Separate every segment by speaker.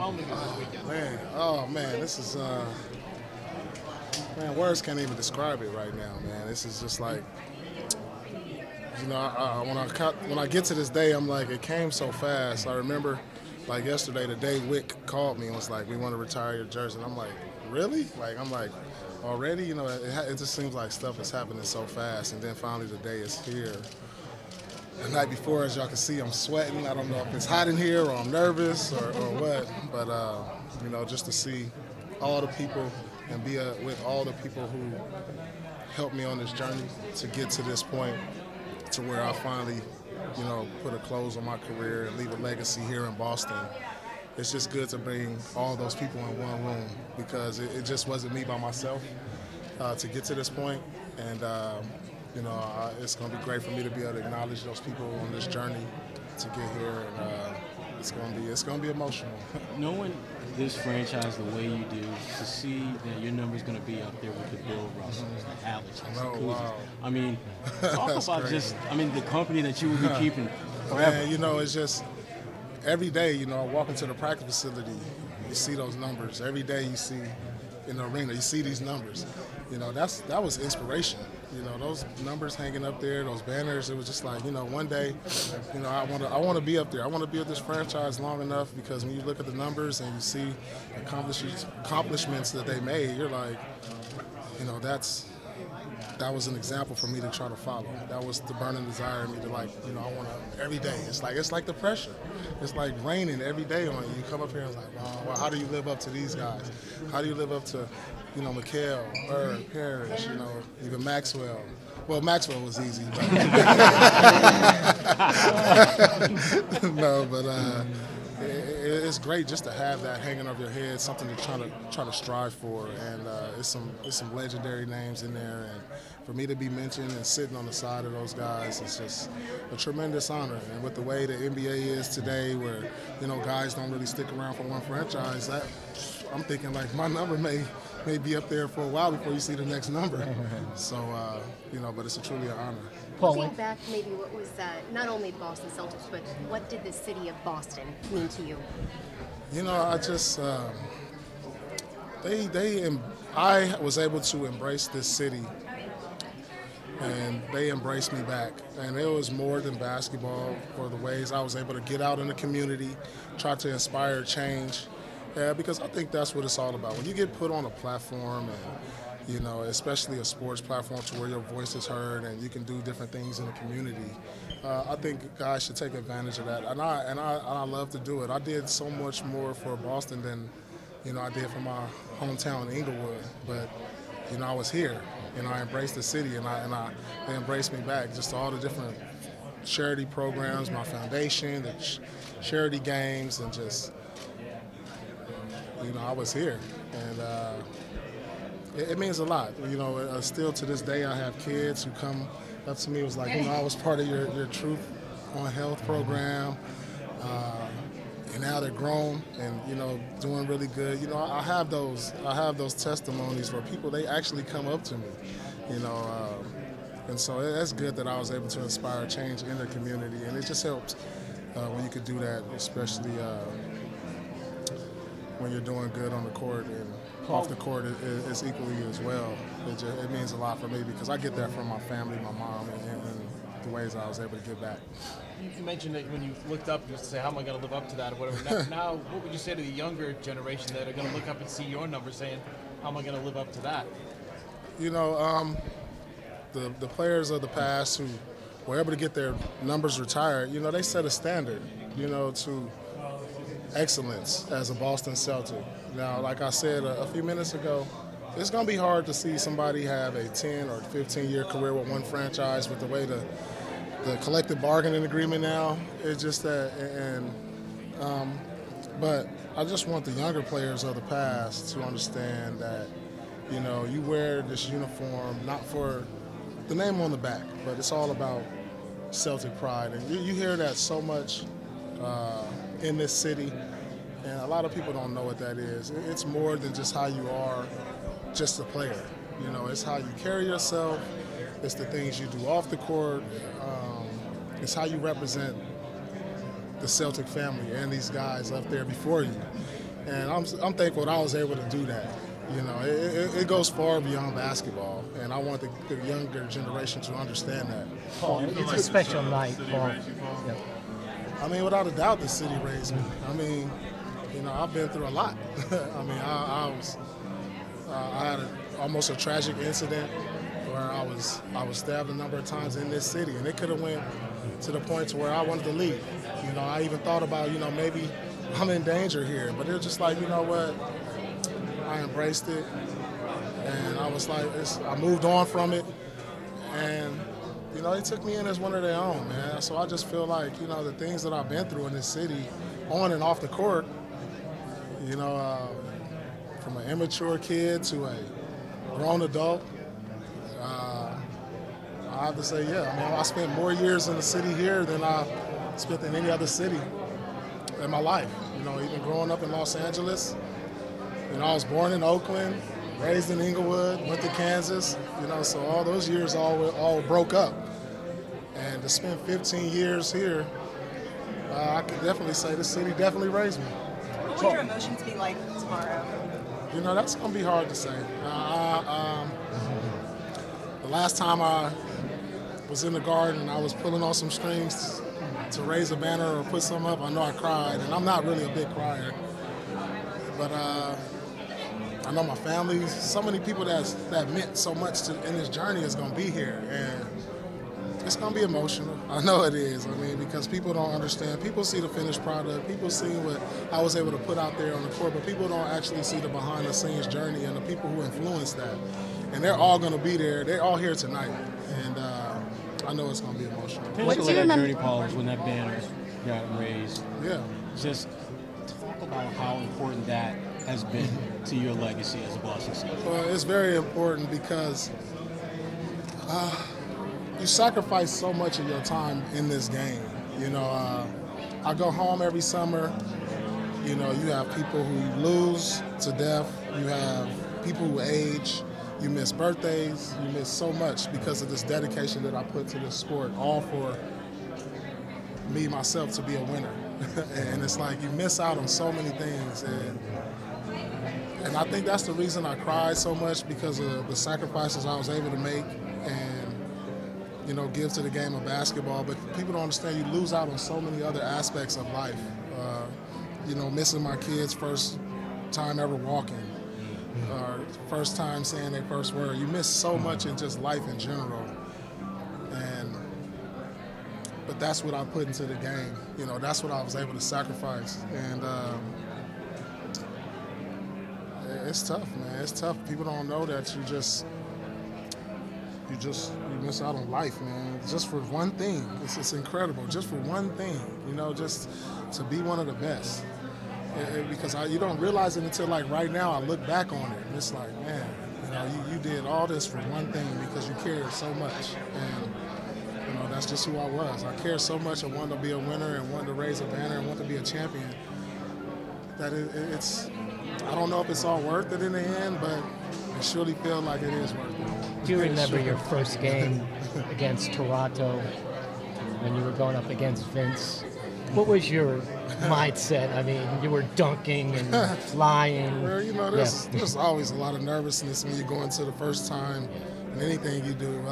Speaker 1: overwhelming is this weekend?
Speaker 2: Man, oh man, this is man, words can't even describe it right now, man. This is just like, you know, when I get to this day, I'm like, it came so fast. I remember, like yesterday, the day Wick called me and was like, "We want to retire your jersey," and I'm like, "Really?" Like, I'm like, already? You know, it just seems like stuff is happening so fast, and then finally the day is here. The night before, as y'all can see, I'm sweating. I don't know if it's hot in here or I'm nervous or what, but you know, just to see all the people and be with all the people who helped me on this journey to get to this point, to where I finally, you know, put a close on my career and leave a legacy here in Boston. It's just good to bring all those people in one room, because it just wasn't me by myself to get to this point. And you know, it's going to be great for me to be able to acknowledge those people on this journey to get here, and it's going to be emotional.
Speaker 3: Knowing this franchise the way you do, to see that your number is going to be up there with the Bill Russells, the Alex, the Kuzis.
Speaker 2: Wow.
Speaker 3: I mean, talk about
Speaker 2: crazy.
Speaker 3: just, I mean, the company that you will be keeping forever.
Speaker 2: Man, you know, it's just every day, you know, I walk into the practice facility, you see those numbers. Every day you see in the arena, you see these numbers. You know, that was inspiration. You know, those numbers hanging up there, those banners, it was just like, you know, one day, you know, I want to be up there. I want to be with this franchise long enough, because when you look at the numbers and you see accomplishments that they made, you're like, you know, that was an example for me to try to follow. That was the burning desire in me to, like, you know, I want to every day. It's like the pressure. It's like raining every day on you. You come up here and it's like, wow, well, how do you live up to these guys? How do you live up to, you know, McHale, Bird, Parrish, you know, even Maxwell. Well, Maxwell was easy. But no, but it's great just to have that hanging over your head, something to try to strive for, and it's some legendary names in there, and for me to be mentioned and sitting on the side of those guys, it's just a tremendous honor. And with the way the NBA is today, where, you know, guys don't really stick around for one franchise, I'm thinking like my number may be up there for a while before you see the next number. So you know, but it's truly an honor.
Speaker 4: Looking back, maybe what was not only the Boston Celtics, but what did the city of Boston mean to you?
Speaker 2: You know, I just I was able to embrace this city, and they embraced me back. And it was more than basketball, for the ways I was able to get out in the community, try to inspire change. Yeah, because I think that's what it's all about. When you get put on a platform, and, you know, especially a sports platform, to where your voice is heard and you can do different things in the community, I think guys should take advantage of that. And I love to do it. I did so much more for Boston than, you know, I did for my hometown in Inglewood. But, you know, I was here, and I embraced the city, and they embraced me back. Just all the different charity programs, my foundation, the charity games, and just, you know, I was here, and it means a lot. You know, still to this day, I have kids who come up to me, was like, you know, I was part of your Truth on Health program, and now they're grown and, you know, doing really good. You know, I have those testimonies where people, they actually come up to me, you know, and so that's good that I was able to inspire change in the community, and it just helps when you could do that, especially when you're doing good on the court, and off the court is equally as well. It means a lot for me, because I get that from my family, my mom, and the ways I was able to give back.
Speaker 1: You mentioned that when you looked up, you used to say, how am I going to live up to that, or whatever. Now, what would you say to the younger generation that are going to look up and see your number saying, how am I going to live up to that?
Speaker 2: You know, the players of the past who were able to get their numbers retired, you know, they set a standard, you know, to excellence as a Boston Celtic. Now, like I said a few minutes ago, it's going to be hard to see somebody have a 10 or 15-year career with one franchise, with the way the collective bargaining agreement now. It's just that, but I just want the younger players of the past to understand that, you know, you wear this uniform not for the name on the back, but it's all about Celtic pride. And you hear that so much in this city, and a lot of people don't know what that is. It's more than just how you are just a player. You know, it's how you carry yourself, it's the things you do off the court, it's how you represent the Celtic family and these guys up there before you. And I'm thankful that I was able to do that. You know, it goes far beyond basketball, and I want the younger generation to understand that.
Speaker 5: Paul, it's a special night, Paul. Yep.
Speaker 2: I mean, without a doubt, the city raised me. I mean, you know, I've been through a lot. I mean, I had almost a tragic incident where I was stabbed a number of times in this city, and it could have went to the point to where I wanted to leave. You know, I even thought about, you know, maybe I'm in danger here, but it was just like, you know what? I embraced it, and I was like, I moved on from it, and you know, they took me in as one of their own, man. So I just feel like, you know, the things that I've been through in this city, on and off the court, you know, from an immature kid to a grown adult, I have to say, yeah. I mean, I spent more years in the city here than I spent in any other city in my life. You know, even growing up in Los Angeles. You know, I was born in Oakland, raised in Inglewood, went to Kansas, you know, so all those years all broke up. And to spend 15 years here, I could definitely say the city definitely raised me.
Speaker 6: What would your emotions be like tomorrow?
Speaker 2: You know, that's going to be hard to say. The last time I was in the Garden, I was pulling on some strings to raise a banner or put something up. I know I cried, and I'm not really a big crier. But I know my family, so many people that meant so much in this journey is going to be here, and it's going to be emotional. I know it is. I mean, because people don't understand. People see the finished product. People see what I was able to put out there on the court, but people don't actually see the behind-the-scenes journey and the people who influenced that. And they're all going to be there. They're all here tonight, and I know it's going to be emotional.
Speaker 3: What do you remember? That journey, Paul, was when that banner got raised.
Speaker 2: Yeah.
Speaker 3: Just talk about how important that has been to your legacy as a Boston Celtic.
Speaker 2: Well, it's very important because you sacrifice so much of your time in this game. You know, I go home every summer. You know, you have people who lose to death. You have people who age. You miss birthdays. You miss so much because of this dedication that I put to this sport, all for me, myself, to be a winner. And it's like you miss out on so many things. And I think that's the reason I cried so much, because of the sacrifices I was able to make and, you know, give to the game of basketball. But people don't understand, you lose out on so many other aspects of life. You know, missing my kids' first time ever walking, or first time saying their first word. You miss so much in just life in general. But that's what I put into the game. You know, that's what I was able to sacrifice. And it's tough, man. It's tough. People don't know that you miss out on life, man. Just for one thing. It's incredible. Just for one thing, you know, just to be one of the best. Because you don't realize it until, like, right now I look back on it, and it's like, man, you know, you did all this for one thing because you cared so much. And you know, that's just who I was. I cared so much. I wanted to be a winner and wanted to raise a banner and wanted to be a champion. That it's, I don't know if it's all worth it in the end, but I surely feel like it is worth it.
Speaker 5: Do you remember your first game against Toronto when you were going up against Vince? What was your mindset? I mean, you were dunking and flying.
Speaker 2: Well, you know, there's always a lot of nervousness when you go into the first time in anything you do.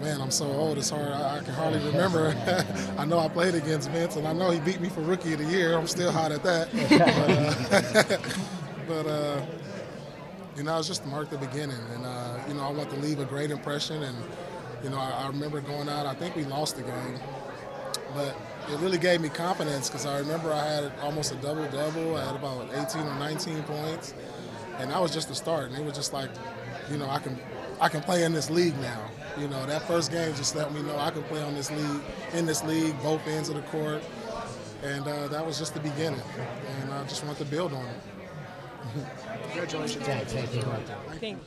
Speaker 2: Man, I'm so old, it's hard. I can hardly remember. I know I played against Vince, and I know he beat me for Rookie of the Year. I'm still hot at that. But you know, it's just to mark the beginning. And, you know, I want to leave a great impression. And, you know, I remember going out, I think we lost the game. But it really gave me confidence, because I remember I had almost a double-double. I had about 18 or 19 points. And that was just the start. And it was just like, you know, I can play in this league now. You know, that first game just let me know I can play in this league, both ends of the court. And that was just the beginning. And I just want to build on it.
Speaker 5: Congratulations. Thank you.